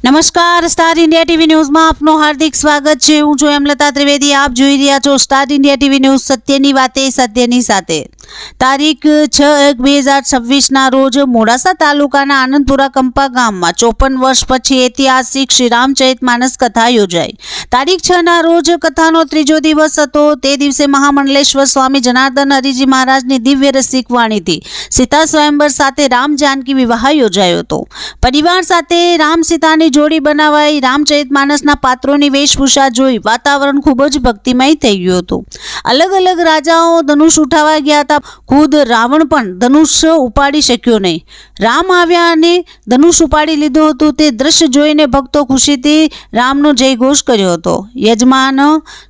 નમસ્કાર, star India TV ન્યૂઝમાં આપનું હાર્દિક સ્વાગત છે। હું છું હેમલતા ત્રિવેદી। આપ જોઈ રહ્યા છો સ્ટાર ઇન્ડિયા ટીવી ન્યૂઝ, સત્યની વાતે સત્યની સાથે। તારીખ 6/1/2026ના રોજ મોડાસા તાલુકાના આનંદપુરા કંપા ગામમાં 54 વર્ષ પછી ઐતિહાસિક શ્રી રામચરિતમાનસ કથા યોજાઈ। તારીખ 6ના રોજ કથાનો ત્રીજો દિવસ હતો। તે દિવસે મહામંડલેશ્વર સ્વામી જનાર્દન હરિજી મહારાજની દિવ્ય રસિક વાણીથી સીતા સ્વયંવર સાથે રામ જાનકી વિવાહ યોજાયો હતો। પરિવાર સાથે રામ સીતાની જોડી બનાવાઈ। રામચરિતમાનસના પાત્રોની વેશભૂષા જોઈ વાતાવરણ ખૂબ જ ભક્તિમય થઈ ગયું હતું। અલગ અલગ રાજાઓ ધનુષ ઉઠાવવા ગયા હતા। ખુદ રાવણ પણ ધનુષ ઉપાડી શક્યો નહીં। રામ આવ્યા અને ધનુષ ઉપાડી લીધું હતું। તે દ્રશ્ય જોઈને ભક્તો ખુશીથી રામનો જયઘોષ કર્યો હતો। યજમાન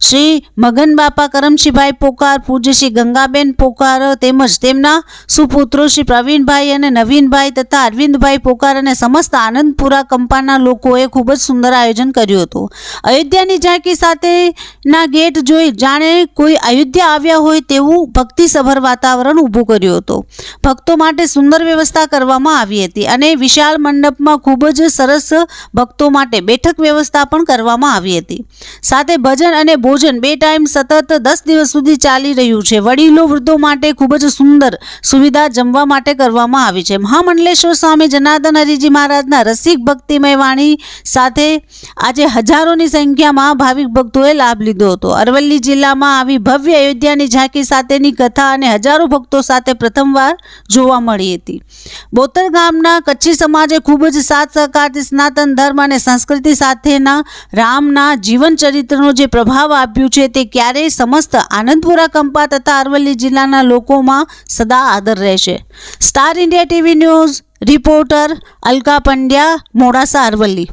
શ્રી મગન બાપા કરમશીભાઈ પોકાર, પૂજ્ય શ્રી ગંગાબેન પોકાર તેમજ તેમના સુપુત્રો શ્રી પ્રવીણભાઈ અને નવીનભાઈ તથા અરવિંદભાઈ પોકાર અને સમસ્ત આનંદપુરા કંપાના લોકોએ ખૂબ જ સુંદર આયોજન કર્યું હતું। અયોધ્યાની ઝાંકી સાથેના ગેટ જોઈ જાણે કોઈ અયોધ્યા આવ્યા હોય તેવું ભક્તિસભર વાતાવરણ ઊભું કર્યું હતું। ભક્તો માટે સુંદર વ્યવસ્થા કરવામાં આવી હતી અને વિશાળ મંડપમાં ખૂબ જ સરસ ભક્તો માટે બેઠક વ્યવસ્થા પણ કરવામાં આવી હતી। સાથે ભજન અને ભોજન 2 ટાઈમ સતત 10 દિવસ સુધી ચાલી રહ્યું છે। વડીલો વૃદ્ધો માટે ખૂબ જ સુંદર સુવિધા જમવા માટે કરવામાં આવી છે। મહામંડલેશ્વર સ્વામી જનાર્દન હરિજી મહારાજના રસિક ભક્તિમય વાણી સાથે આજે હજારોની સંખ્યામાં ભાવિક ભક્તોએ લાભ લીધો હતો। અરવલ્લી જિલ્લામાં આવી ભવ્ય અયોધ્યાની ઝાંકી સાથેની કથા અને હજારો ભક્તો સાથે પ્રથમવાર જોવા મળી હતી। બોતર ગામના કચ્છી સમાજે ખૂબ જ સાથ સહકારથી સનાતન ધર્મ અને સંસ્કૃતિ સાથેના રામના જીવન ચરિત્રનો જે પ્રભાવ આપ્યું છે તે ક્યારેય સમસ્ત આનંદપુરા કંપા તથા અરવલ્લી જિલ્લાના લોકોમાં સદા આદર રહેશે। Star India TV news reporter Alka Pandya, Modasa, Aravalli.